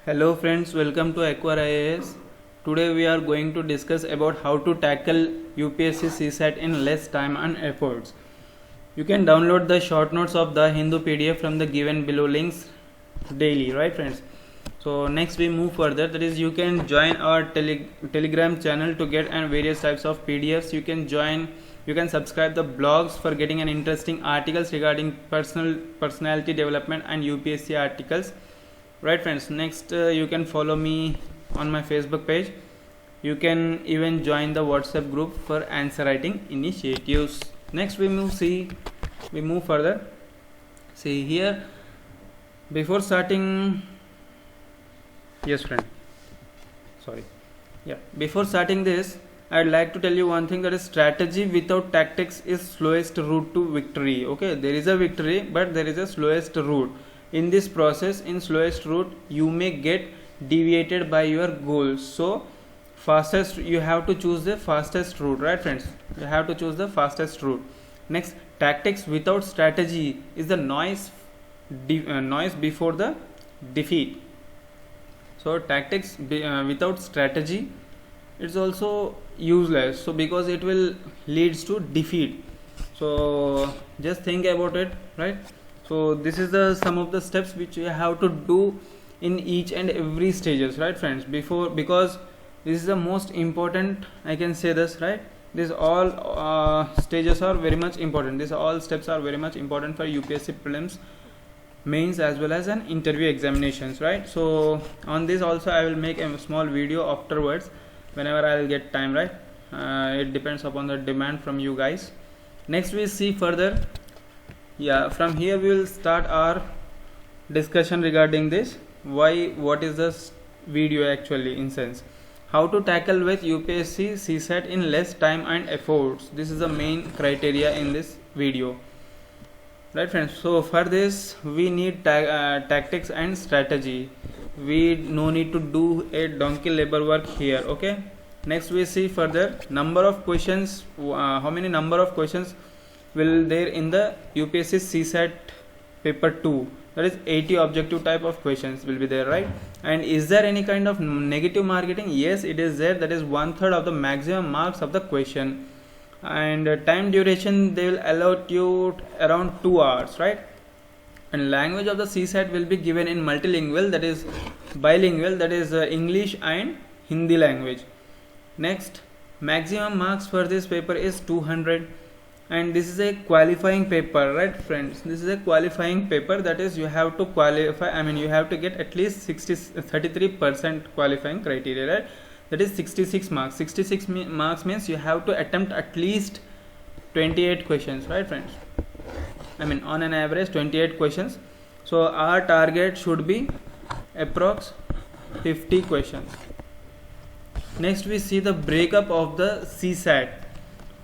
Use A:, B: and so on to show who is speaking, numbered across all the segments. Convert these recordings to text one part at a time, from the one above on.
A: Hello friends, welcome to Acquire IAS. Today we are going to discuss about how to tackle UPSC CSAT in less time and efforts. You can download the short notes of the Hindu PDF from the given below links daily, right friends? So next we move further, that is you can join our Telegram channel to get various types of PDFs. You can subscribe the blogs for getting an interesting articles regarding personality development and UPSC articles. Right friends, next you can follow me on my Facebook page. You can even join the WhatsApp group for answer writing initiatives. Next we move further. See here, before starting, yes friend, sorry, yeah, before starting this, I'd like to tell you one thing, that is strategy without tactics is slowest route to victory. Okay, there is a victory, but there is a slowest route. In this process, in slowest route, you may get deviated by your goals. So fastest, you have to choose the fastest route, right friends? You have to choose the fastest route. Next, tactics without strategy is the noise before the defeat. So tactics without strategy, it's also useless, so because it will leads to defeat. So just think about it, right? So this is the some of the steps which you have to do in each and every stages, right friends, because this is the most important, I can say this, right? These all stages are very much important. These all steps are very much important for UPSC prelims, mains as well as an interview examinations, right? So on this also I will make a small video afterwards whenever I will get time, right? It depends upon the demand from you guys. Next we see further. Yeah, from here we will start our discussion regarding this. What is this video actually in sense? How to tackle with UPSC CSAT in less time and efforts. This is the main criteria in this video, right friends? So for this we need tactics and strategy. We no need to do a donkey labor work here. Okay, next we see further number of questions. How many number of questions will there in the UPSC CSAT paper 2? That is 80 objective type of questions will be there, right? And is there any kind of negative marking? Yes, it is there. That is 1/3 of the maximum marks of the question. And time duration, they will allot you around 2 hours, right? And language of the CSAT will be given in multilingual, that is bilingual, that is English and Hindi language. Next, maximum marks for this paper is 200, and this is a qualifying paper, right friends? This is a qualifying paper, that is you have to qualify, you have to get at least 33% qualifying criteria, right? That is 66 marks. 66 marks means you have to attempt at least 28 questions, right friends? On an average 28 questions. So our target should be approx 50 questions. Next we see the breakup of the CSAT.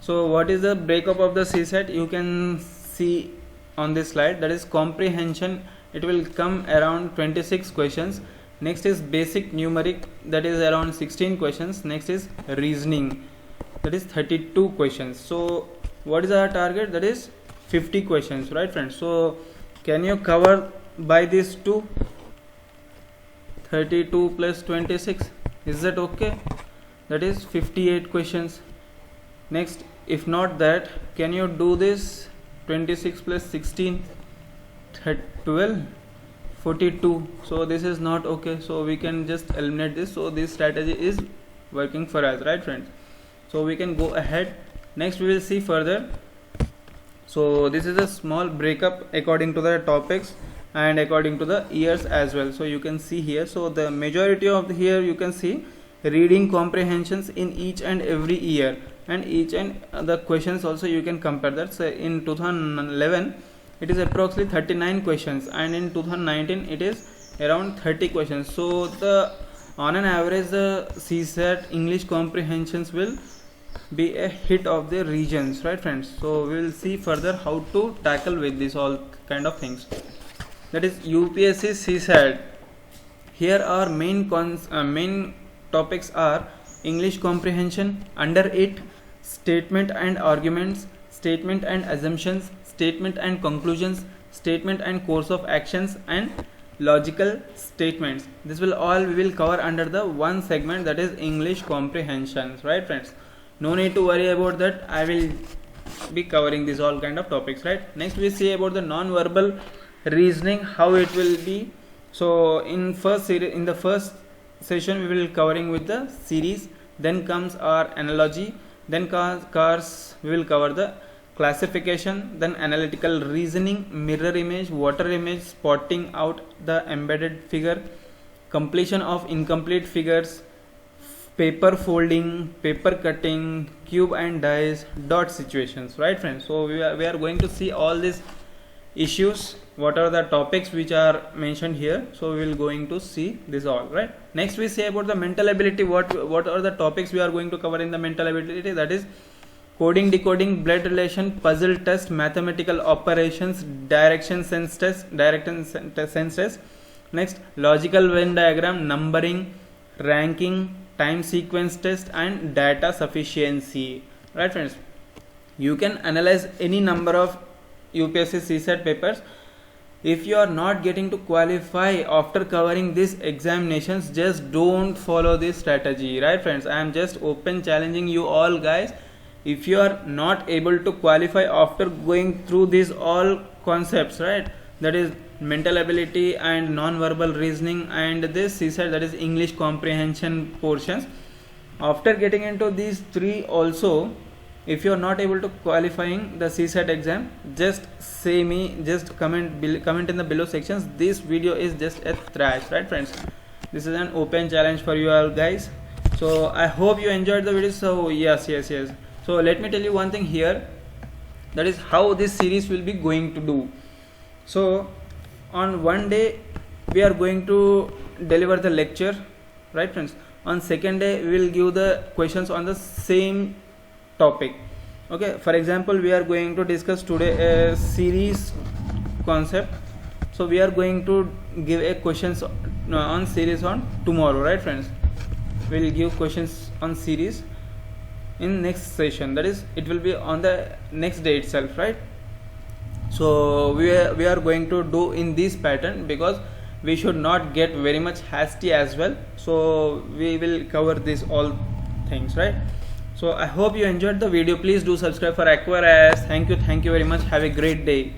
A: So what is the breakup of the CSAT? You can see on this slide. That is comprehension, it will come around 26 questions. Next is basic numeric, that is around 16 questions. Next is reasoning, that is 32 questions. So what is our target? That is 50 questions, right friends? So can you cover by these two? 32 plus 26, is that okay? That is 58 questions. Next, if not that, can you do this? 26 plus 16, 12, 42. So this is not okay, so we can just eliminate this. So this strategy is working for us, right friends? So we can go ahead. Next we will see further. So this is a small breakup according to the topics and according to the years as well. So you can see here, so the majority of here you can see reading comprehensions in each and every year, and each and the questions also you can compare that. So in 2011 it is approximately 39 questions, and in 2019 it is around 30 questions. So the on an average the CSAT English comprehensions will be a hit of the regions, right friends? So we will see further how to tackle with this all kind of things. That is UPSC CSAT. Here our main topics are English comprehension, under it statement and arguments, statement and assumptions, statement and conclusions, statement and course of actions, and logical statements. This will all we will cover under the one segment, that is English comprehensions, right friends? No need to worry about that. I will be covering these all kind of topics, right? Next we see about the non-verbal reasoning, how it will be. So in the first session we will covering with the series, then comes our analogy, then cars we will cover the classification, then analytical reasoning, mirror image, water image, spotting out the embedded figure, completion of incomplete figures, paper folding, paper cutting, cube and dice, dot situations, right friends? So we are going to see all these issues, what are the topics which are mentioned here. So we will going to see this all, right? Next we say about the mental ability. What are the topics we are going to cover in the mental ability? That is coding, decoding, blood relation, puzzle test, mathematical operations, direction sense test. Next logical Venn diagram, numbering, ranking, time sequence test, and data sufficiency, right friends? You can analyze any number of UPSC CSAT papers. If you are not getting to qualify after covering these examinations, just don't follow this strategy, right friends? I am just open challenging you all guys. If you are not able to qualify after going through these all concepts, right, that is mental ability and non-verbal reasoning and this CSAT, that is English comprehension portions, after getting into these three also, if you are not able to qualifying the CSAT exam, just say me, just comment in the below sections, this video is just a trash, right friends? This is an open challenge for you all guys. So I hope you enjoyed the video. So yes. So let me tell you one thing here, that is how this series will be going to do. So on one day we are going to deliver the lecture, right friends? On second day we will give the questions on the same topic. Okay, for example, we are going to discuss today a series concept. So we are going to give a questions on series on tomorrow, right friends? We will give questions on series in next session, that is it will be on the next day itself, right? So we are going to do in this pattern, because we should not get very much hasty as well. So we will cover this all things, right? So I hope you enjoyed the video. Please do subscribe for Aquarius. Thank you very much. Have a great day.